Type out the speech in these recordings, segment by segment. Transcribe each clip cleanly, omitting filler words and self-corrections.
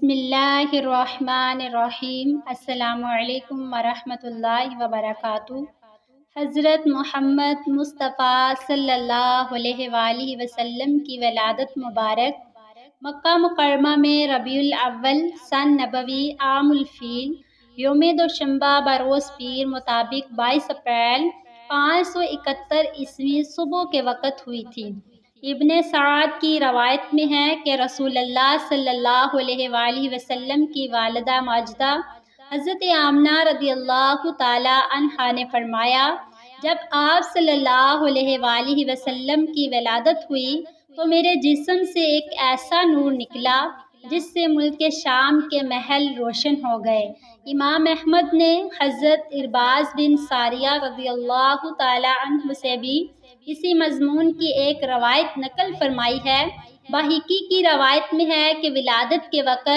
بسم اللہ الرحمن الرحیم۔ السلام علیکم ورحمۃ اللہ وبرکاتہ۔ حضرت محمد مصطفیٰ صلی اللہ علیہ وآلہ وسلم کی ولادت مبارک مکہ مکرمہ میں ربیع الاول سن نبوی عام الفیل یوم دوشنبہ بروز پیر مطابق 22 اپریل 571 عیسوی صبح کے وقت ہوئی تھی۔ ابن سعد کی روایت میں ہے کہ رسول اللہ صلی اللہ علیہ وآلہ وسلم کی والدہ ماجدہ حضرت آمنہ رضی اللہ تعالی عنہا نے فرمایا، جب آپ صلی اللہ علیہ وآلہ وسلم کی ولادت ہوئی تو میرے جسم سے ایک ایسا نور نکلا جس سے ملک شام کے محل روشن ہو گئے۔ امام احمد نے حضرت ارباز بن ساریہ رضی اللہ تعالی عنہ سے بھی اسی مضمون کی ایک روایت نقل فرمائی ہے۔ بہقی کی روایت میں ہے کہ ولادت کے وقت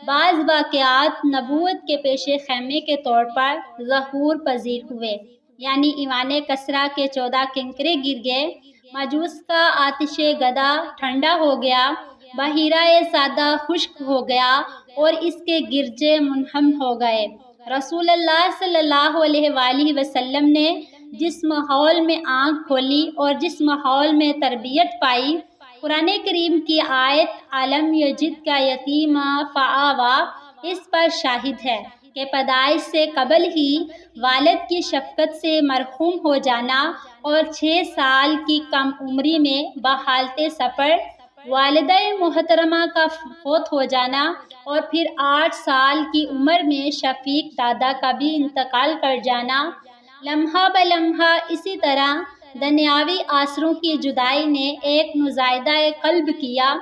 بعض واقعات نبوت کے پیش خیمے کے طور پر ظہور پذیر ہوئے، یعنی ایوان کسریٰ کے 14 کنکرے گر گئے، مجوس کا آتش گدا ٹھنڈا ہو گیا، بحیرہ سادہ خشک ہو گیا اور اس کے گرجے منہم ہو گئے۔ رسول اللہ صلی اللہ علیہ وآلہ وسلم نے جس ماحول میں آنکھ کھولی اور جس ماحول میں تربیت پائی، قرآن کریم کی آیت عَلَمْ يَجِدْكَ يَتِیمًا فَآوَىٰ اس پر شاہد ہے کہ پیدائش سے قبل ہی والد کی شفقت سے محروم ہو جانا اور 6 سال کی کم عمری میں بحالت سفر والدہ محترمہ کا فوت ہو جانا اور پھر 8 سال کی عمر میں شفیق دادا کا بھی انتقال کر جانا، لمحہ بلمحہ اسی طرح دنیاوی آثروں کی جدائی نے ایک نزائیدہ قلب کیا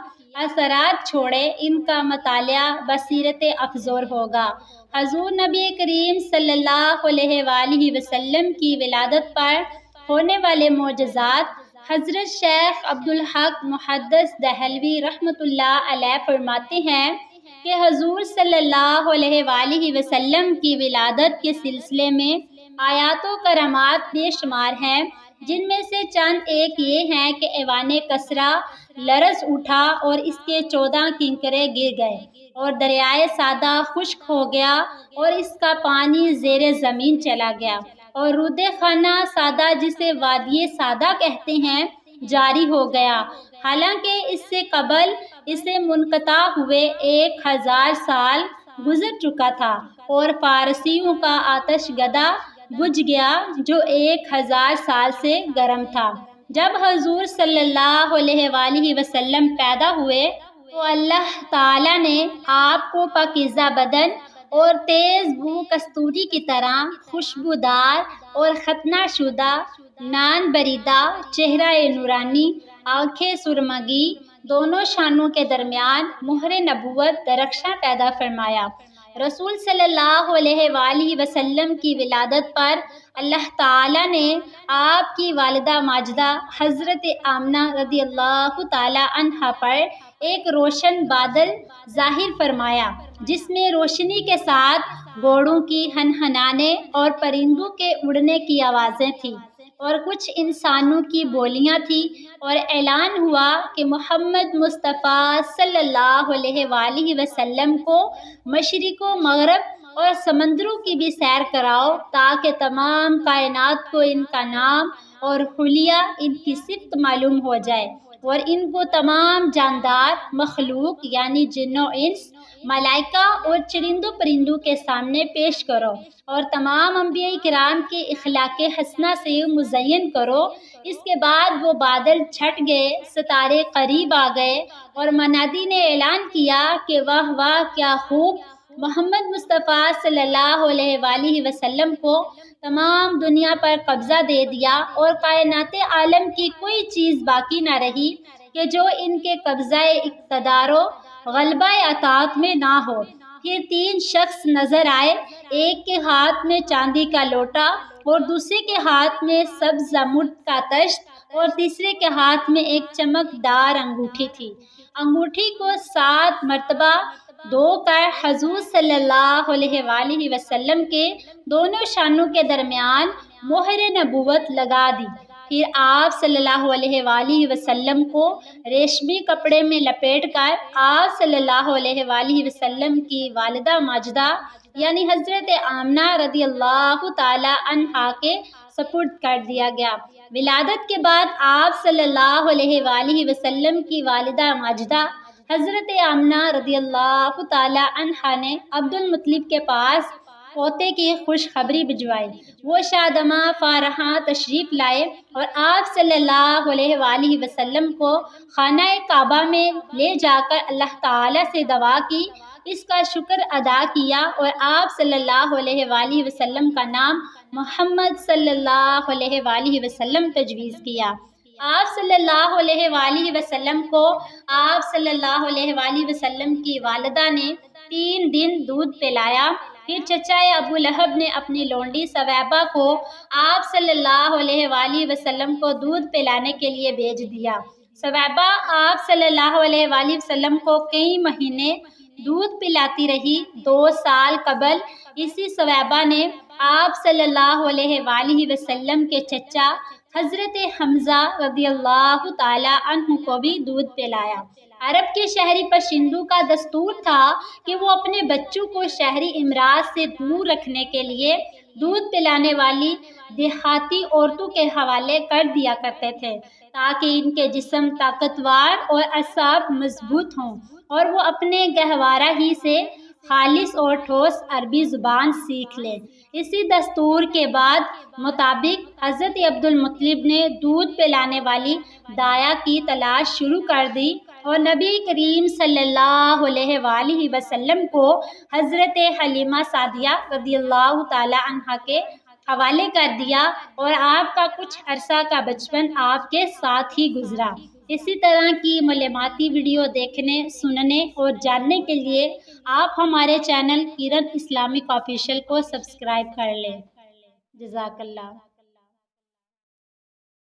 اثرات چھوڑے، ان کا مطالعہ بصیرت افزور ہوگا۔ حضور نبی کریم صلی اللہ علیہ وآلہ وسلم کی ولادت پر ہونے والے معجزات، حضرت شیخ عبدالحق محدث دہلوی رحمۃ اللہ علیہ فرماتے ہیں کہ حضور صلی اللہ علیہ وآلہ وسلم کی ولادت کے سلسلے میں آیات و کرامات بے شمار ہیں، جن میں سے چند ایک یہ ہیں کہ ایوان کسریٰ لرز اٹھا اور اس کے 14 کنکرے گر گئے اور دریائے سادہ خشک ہو گیا اور اس کا پانی زیر زمین چلا گیا اور رود خانہ سادہ جسے وادی سادہ کہتے ہیں جاری ہو گیا، حالانکہ اس سے قبل اسے منقطع ہوئے 1000 سال گزر چکا تھا، اور فارسیوں کا آتش گدا بجھ گیا جو 1000 سال سے گرم تھا۔ جب حضور صلی اللہ علیہ وآلہ وسلم پیدا ہوئے تو اللہ تعالیٰ نے آپ کو پاکیزہ بدن اور تیز بو کستوری کی طرح خوشبودار اور ختنہ شدہ، نان بریدہ، چہرہ نورانی، آنکھیں سرمگی، دونوں شانوں کے درمیان مہر نبوت درخشاں پیدا فرمایا۔ رسول صلی اللہ علیہ وآلہ وسلم کی ولادت پر اللہ تعالیٰ نے آپ کی والدہ ماجدہ حضرت آمنہ رضی اللہ تعالی عنہا پر ایک روشن بادل ظاہر فرمایا، جس میں روشنی کے ساتھ گھوڑوں کی ہنہنانے اور پرندوں کے اڑنے کی آوازیں تھیں اور کچھ انسانوں کی بولیاں تھیں، اور اعلان ہوا کہ محمد مصطفیٰ صلی اللہ علیہ وآلہ وسلم کو مشرق و مغرب اور سمندروں کی بھی سیر کراؤ تاکہ تمام کائنات کو ان کا نام اور حلیہ ان کی صفت معلوم ہو جائے، اور ان کو تمام جاندار مخلوق یعنی جن و انس، ملائکہ اور چرندوں پرندوں کے سامنے پیش کرو، اور تمام انبیاء کرام کے اخلاق حسنہ سے مزین کرو۔ اس کے بعد وہ بادل چھٹ گئے، ستارے قریب آ گئے، اور منادی نے اعلان کیا کہ واہ واہ کیا خوب، محمد مصطفیٰ صلی اللہ علیہ وآلہ وسلم کو تمام دنیا پر قبضہ دے دیا، اور کائنات عالم کی کوئی چیز باقی نہ رہی کہ جو ان کے قبضہ اقتدار و غلبہ اطاعت میں نہ ہو۔ پھر 3 شخص نظر آئے، ایک کے ہاتھ میں چاندی کا لوٹا اور دوسرے کے ہاتھ میں سبز زمرد کا طشت اور تیسرے کے ہاتھ میں ایک چمکدار انگوٹھی تھی۔ انگوٹھی کو 7 مرتبہ دھو کر حضور صلی اللہ علیہ وآلہ وسلم کے دونوں شانوں کے درمیان مہر نبوت لگا دی۔ پھر آپ صلی اللہ علیہ وآلہ وسلم کو ریشمی کپڑے میں لپیٹ کر آپ صلی اللہ علیہ وآلہ وسلم کی والدہ ماجدہ یعنی حضرت آمنہ رضی اللہ تعالی عنہا کے سپرد کر دیا گیا۔ ولادت کے بعد آپ صلی اللہ علیہ وآلہ وسلم کی والدہ ماجدہ حضرت آمنہ رضی اللہ تعالی عنہا نے عبد المطلب کے پاس پوتے کی خوشخبری بھجوائی۔ وہ شادمہ فارحاں تشریف لائے اور آپ صلی اللہ علیہ وآلہ وسلم کو خانہ کعبہ میں لے جا کر اللہ تعالیٰ سے دعا کی، اس کا شکر ادا کیا اور آپ صلی اللہ علیہ وآلہ وسلم کا نام محمد صلی اللہ علیہ وآلہ وسلم تجویز کیا۔ آپ صلی اللہ علیہ وآلہ وسلم کو آپ صلی اللہ علیہ وآلہ وسلم کی والدہ نے 3 دن دودھ پلایا۔ پھر چچا ابو لہب نے اپنی لونڈی ثویبہ کو آپ صلی اللہ علیہ وآلہ وسلم کو دودھ پلانے کے لیے بھیج دیا۔ ثویبہ آپ صلی اللہ علیہ وآلہ وسلم کو کئی مہینے دودھ پلاتی رہی۔ 2 سال قبل اسی ثویبہ نے آپ صلی اللہ علیہ وآلہ وسلم کے چچا حضرت حمزہ رضی اللہ تعالی عنہ کو بھی دودھ پلایا۔ عرب کے شہری باشندوں کا دستور تھا کہ وہ اپنے بچوں کو شہری امراض سے دور رکھنے کے لیے دودھ پلانے والی دیہاتی عورتوں کے حوالے کر دیا کرتے تھے تاکہ ان کے جسم طاقتور اور اعصاب مضبوط ہوں اور وہ اپنے گہوارہ ہی سے خالص اور ٹھوس عربی زبان سیکھ لیں۔ اسی دستور کے بعد مطابق حضرت عبد المطلب نے دودھ پلانے والی دایا کی تلاش شروع کر دی اور نبی کریم صلی اللہ علیہ وآلہ وسلم کو حضرت حلیمہ سعدیہ رضی اللہ تعالی عنہا کے حوالے کر دیا اور آپ کا کچھ عرصہ کا بچپن آپ کے ساتھ ہی گزرا۔ اسی طرح کی معلوماتی ویڈیو دیکھنے، سننے اور جاننے کے لیے آپ ہمارے چینل کرن اسلامک آفیشیل کو سبسکرائب کر لیں۔ جزاک اللہ۔